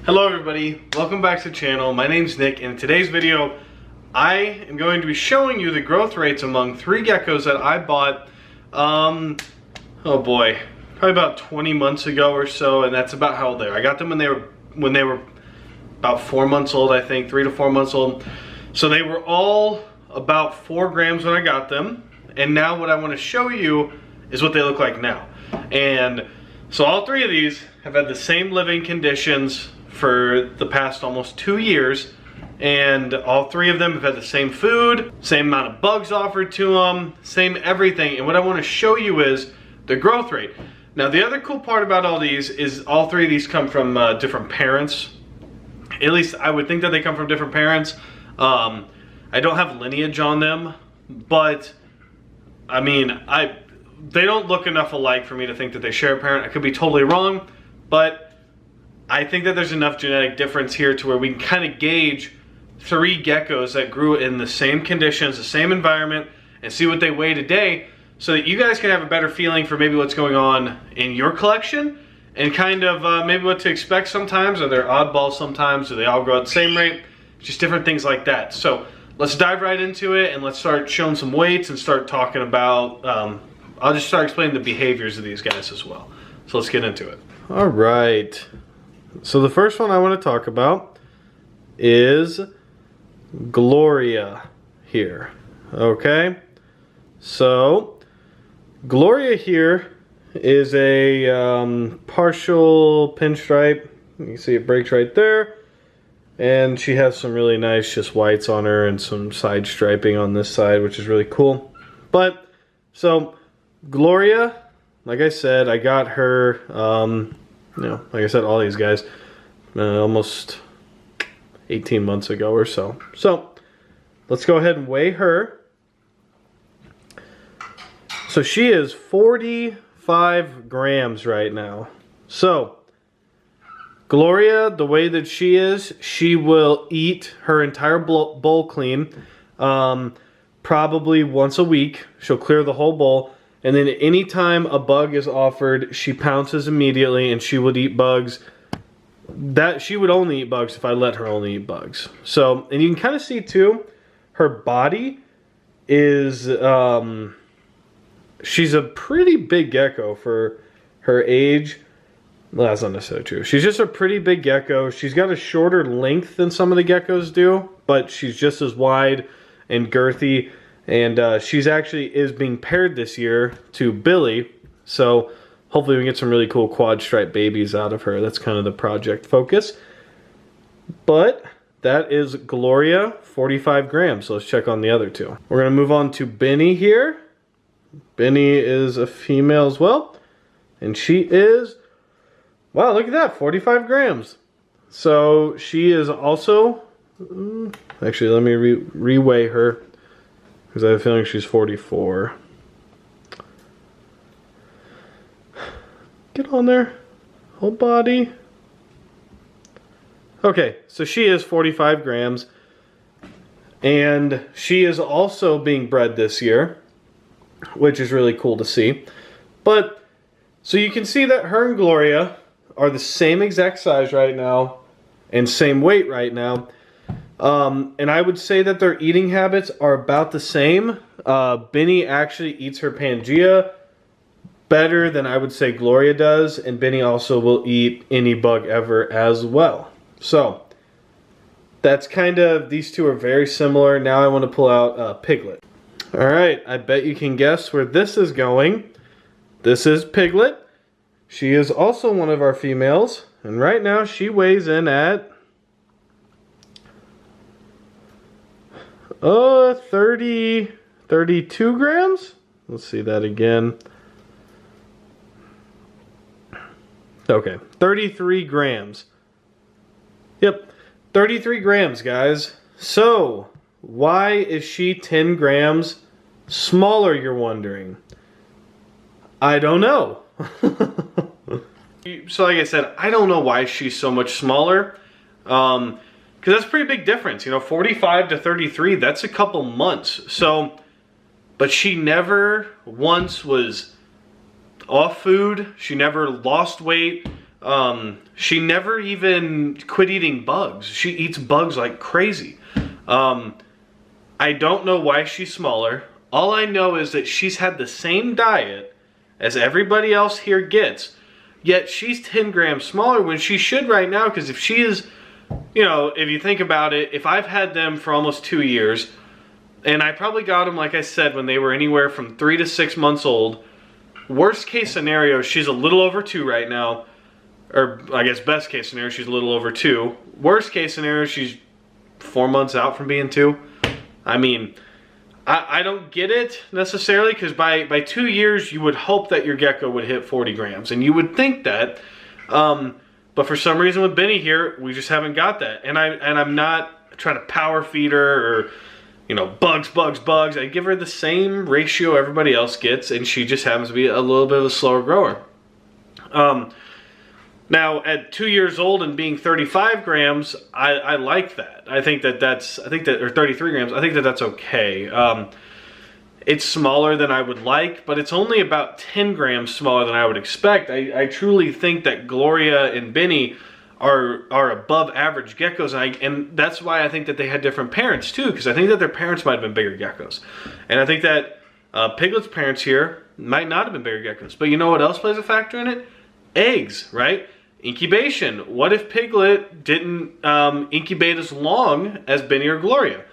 Hello everybody, welcome back to the channel. My name's Nick, and in today's video I am going to be showing you the growth rates among 3 geckos that I bought, oh boy, probably about 20 months ago or so, and that's about how old they are. I got them when they were about 4 months old, I think, 3 to 4 months old. So they were all about 4 grams when I got them, and now what I want to show you is what they look like now. And so all 3 of these have had the same living conditions for the past almost 2 years, and all 3 of them have had the same food, same amount of bugs offered to them, same everything. And what I want to show you is the growth rate. Now the other cool part about all these is all 3 of these come from different parents. At least I would think that they come from different parents. I don't have lineage on them, but I mean, they don't look enough alike for me to think that they share a parent. I could be totally wrong, but I think that there's enough genetic difference here to where we can kind of gauge 3 geckos that grew in the same conditions, the same environment, and see what they weigh today, so that you guys can have a better feeling for maybe what's going on in your collection, and kind of maybe what to expect sometimes. Are they oddballs sometimes? Do they all grow at the same rate? Just different things like that. So let's dive right into it, and let's start showing some weights and start talking about, I'll just start explaining the behaviors of these guys as well. So let's get into it. All right. So the first one I want to talk about is Gloria here. Okay, so Gloria here is a partial pinstripe. You can see it breaks right there, and she has some really nice just whites on her and some side striping on this side, which is really cool. But so Gloria, like I said, I got her you know, like I said, all these guys almost 18 months ago or so. So let's go ahead and weigh her. So she is 45 grams right now. So Gloria, the way that she is, she will eat her entire bowl clean, probably once a week. She'll clear the whole bowl. And then anytime a bug is offered, she pounces immediately, and she would eat bugs. That she would only eat bugs if I let her only eat bugs. So, and you can kind of see too, her body is, she's a pretty big gecko for her age. Well, that's not necessarily true. She's just a pretty big gecko. She's got a shorter length than some of the geckos do, but she's just as wide and girthy. And she's actually is being paired this year to Billy, so hopefully we can get some really cool quad stripe babies out of her. That's kind of the project focus. But that is Gloria, 45 grams. So let's check on the other 2. We're going to move on to Benny here. Benny is a female as well, and she is, wow, look at that, 45 grams. So she is also, actually let me re-weigh her, because I have a feeling she's 44. Get on there. Whole body. Okay, so she is 45 grams. And she is also being bred this year, which is really cool to see. But, so you can see that her and Gloria are the same exact size right now, and same weight right now. And I would say that their eating habits are about the same. Benny actually eats her Pangea better than I would say Gloria does, and Benny also will eat any bug ever as well. So that's kind of, these 2 are very similar. Now I want to pull out Piglet. Alright, I bet you can guess where this is going. This is Piglet. She is also one of our females, and right now she weighs in at 32 grams? Let's see that again. Okay, 33 grams. Yep, 33 grams, guys. So, why is she 10 grams smaller, you're wondering? I don't know. So like I said, I don't know why she's so much smaller. Because that's a pretty big difference, you know, 45 to 33, that's a couple months. So, but she never once was off food. She never lost weight. She never even quit eating bugs. She eats bugs like crazy. I don't know why she's smaller. All I know is that she's had the same diet as everybody else here gets, yet she's 10 grams smaller when she should right now, because if she is, you know, if you think about it, if I've had them for almost 2 years, and I probably got them, like I said, when they were anywhere from 3 to 6 months old, worst case scenario, she's a little over 2 right now, or I guess best case scenario, she's a little over 2. Worst case scenario, she's 4 months out from being 2. I mean, I don't get it necessarily, because by 2 years you would hope that your gecko would hit 40 grams, and you would think that, but for some reason with Benny here, we just haven't got that. And I'm not trying to power feed her or, you know, bugs. I give her the same ratio everybody else gets, and she just happens to be a little bit of a slower grower. Now, at 2 years old and being 35 grams, I like that. I think that, or 33 grams, I think that that's okay. It's smaller than I would like, but it's only about 10 grams smaller than I would expect. I truly think that Gloria and Benny are above average geckos, and that's why I think that they had different parents too, because I think that their parents might have been bigger geckos. And I think that Piglet's parents here might not have been bigger geckos. But you know what else plays a factor in it? Eggs, right? Incubation. What if Piglet didn't incubate as long as Benny or Gloria?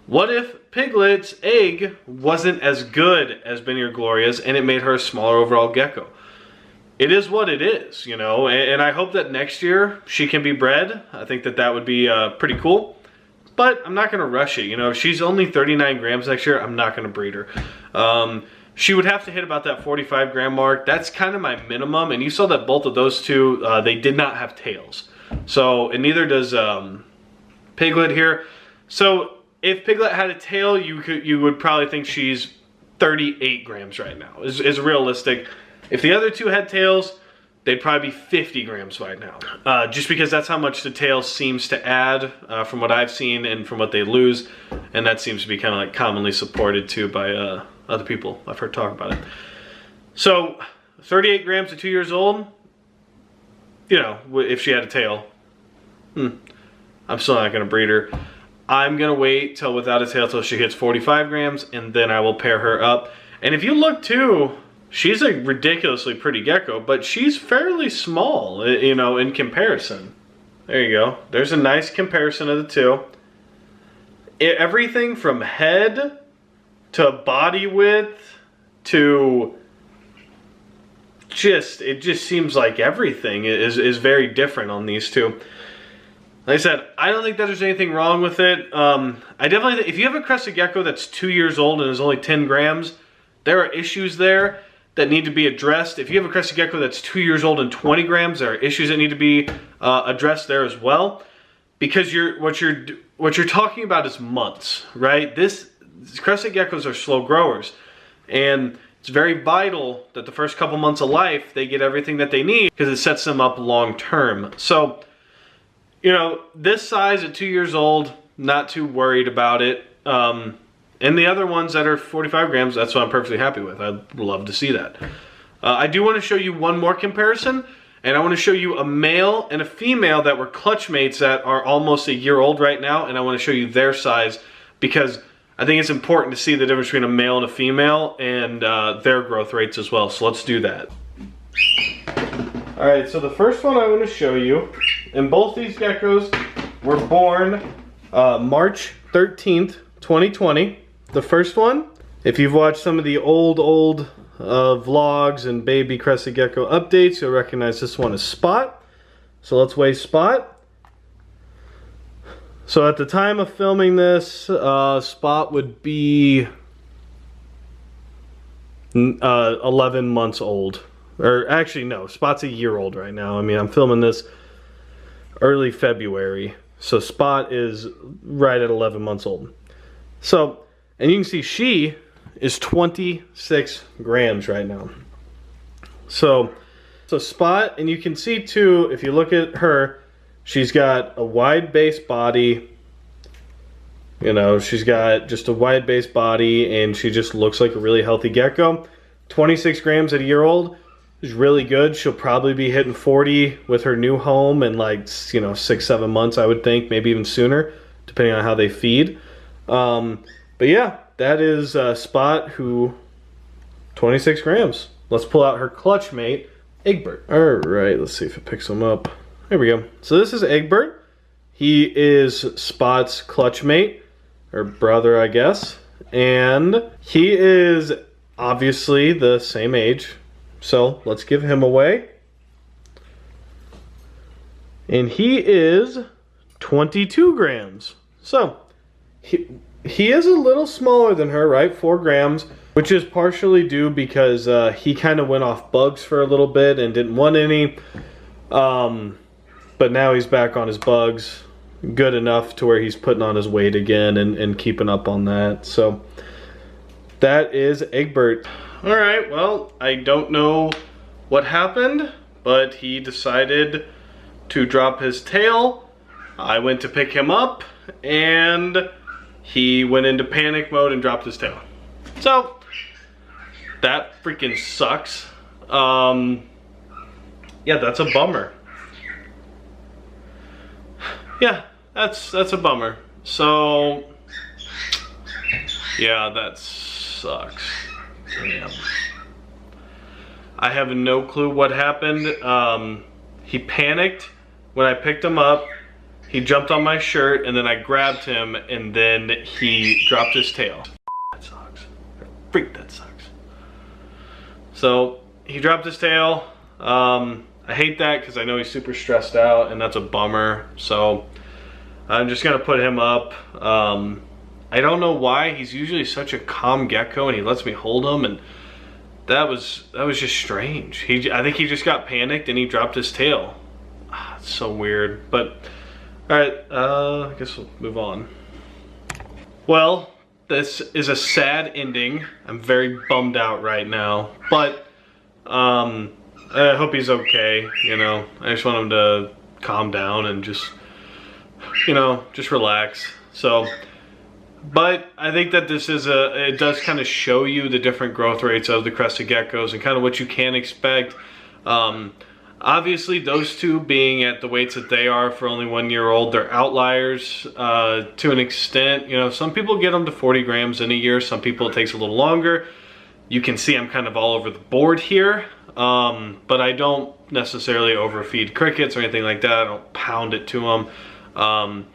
What if Piglet's egg wasn't as good as Benny or Gloria's, and it made her a smaller overall gecko? It is what it is, you know, and I hope that next year she can be bred. I think that that would be pretty cool, but I'm not going to rush it. You know, if she's only 39 grams next year, I'm not going to breed her. She would have to hit about that 45 gram mark. That's kind of my minimum, and you saw that both of those two, they did not have tails. So, and neither does Piglet here. So, if Piglet had a tail, you would probably think she's 38 grams right now, is realistic. If the other two had tails, they'd probably be 50 grams right now. Just because that's how much the tail seems to add from what I've seen and from what they lose. And that seems to be kind of like commonly supported too by other people. I've heard talk about it. So 38 grams at 2 years old, you know, if she had a tail, I'm still not going to breed her. I'm going to wait till without a tail till she hits 45 grams, and then I will pair her up. And if you look too, she's a ridiculously pretty gecko, but she's fairly small, you know, in comparison. There you go. There's a nice comparison of the two. Everything from head to body width to it just seems like everything is very different on these two. Like I said, I don't think that there's anything wrong with it. I definitely think if you have a crested gecko that's 2 years old and is only 10 grams, there are issues there that need to be addressed. If you have a crested gecko that's 2 years old and 20 grams, there are issues that need to be addressed there as well. Because what you're talking about is months, right? These crested geckos are slow growers, and it's very vital that the first couple months of life they get everything that they need, because it sets them up long term. So, you know, this size at 2 years old, not too worried about it. And the other ones that are 45 grams, that's what I'm perfectly happy with. I'd love to see that. I do want to show you one more comparison, and I want to show you a male and a female that were clutch mates that are almost a year old right now, and I want to show you their size, because I think it's important to see the difference between a male and a female and their growth rates as well. So let's do that. Alright, so the first one I want to show you, and both these geckos were born March 13th, 2020. The first one, if you've watched some of the old vlogs and baby crested gecko updates, you'll recognize this one as Spot. So let's weigh Spot. So at the time of filming this, Spot would be 11 months old. Or actually no, Spot's a year old right now. I mean, I'm filming this early February. So Spot is right at 11 months old. So, and you can see she is 26 grams right now. So Spot, and you can see too, if you look at her, she's got a wide base body. You know, she's got just a wide base body, and she just looks like a really healthy gecko. 26 grams at a year old. is really good. She'll probably be hitting 40 with her new home in like, you know, 6-7 months, I would think, maybe even sooner, depending on how they feed. But yeah, that is Spot, who 26 grams. Let's pull out her clutch mate, Eggbert. All right, let's see if it picks him up. There we go. So this is Eggbert. He is Spot's clutch mate, or brother, I guess. And he is obviously the same age. So let's give him away. And he is 22 grams. So he is a little smaller than her, right? 4 grams, which is partially due because he kind of went off bugs for a little bit and didn't want any. But now he's back on his bugs, good enough to where he's putting on his weight again and keeping up on that. So that is Eggbert. All right, well, I don't know what happened, but he decided to drop his tail. I went to pick him up, and he went into panic mode and dropped his tail. So that freaking sucks. Yeah, that's a bummer. Yeah, that's a bummer. So yeah, that sucks. Damn. I have no clue what happened. He panicked when I picked him up. He jumped on my shirt, and then I grabbed him, and then he dropped his tail. That sucks. Freak, that sucks. So he dropped his tail. I hate that because I know he's super stressed out, and that's a bummer. So I'm just gonna put him up. I don't know why. He's usually such a calm gecko, and he lets me hold him, and that was just strange. I think he just got panicked and he dropped his tail. It's so weird. But all right, I guess we'll move on. Well, this is a sad ending. I'm very bummed out right now, but I hope he's okay. You know, I just want him to calm down and just, you know, just relax. So, but I think that this is it does kind of show you the different growth rates of the crested geckos and kind of what you can expect. Obviously, those two being at the weights that they are for only 1 year old, they're outliers to an extent. You know, some people get them to 40 grams in a year. Some people it takes a little longer. You can see I'm kind of all over the board here, but I don't necessarily overfeed crickets or anything like that. I don't pound it to them.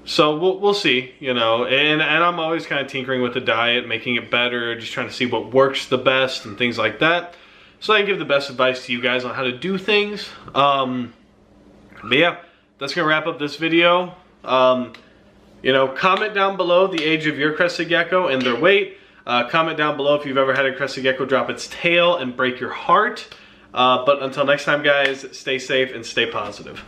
So we'll see, you know, and I'm always kind of tinkering with the diet, making it better, just trying to see what works the best and things like that, so I can give the best advice to you guys on how to do things. But yeah, that's gonna wrap up this video. You know, comment down below the age of your crested gecko and their weight. Comment down below if you've ever had a crested gecko drop its tail and break your heart. But until next time, guys, stay safe and stay positive.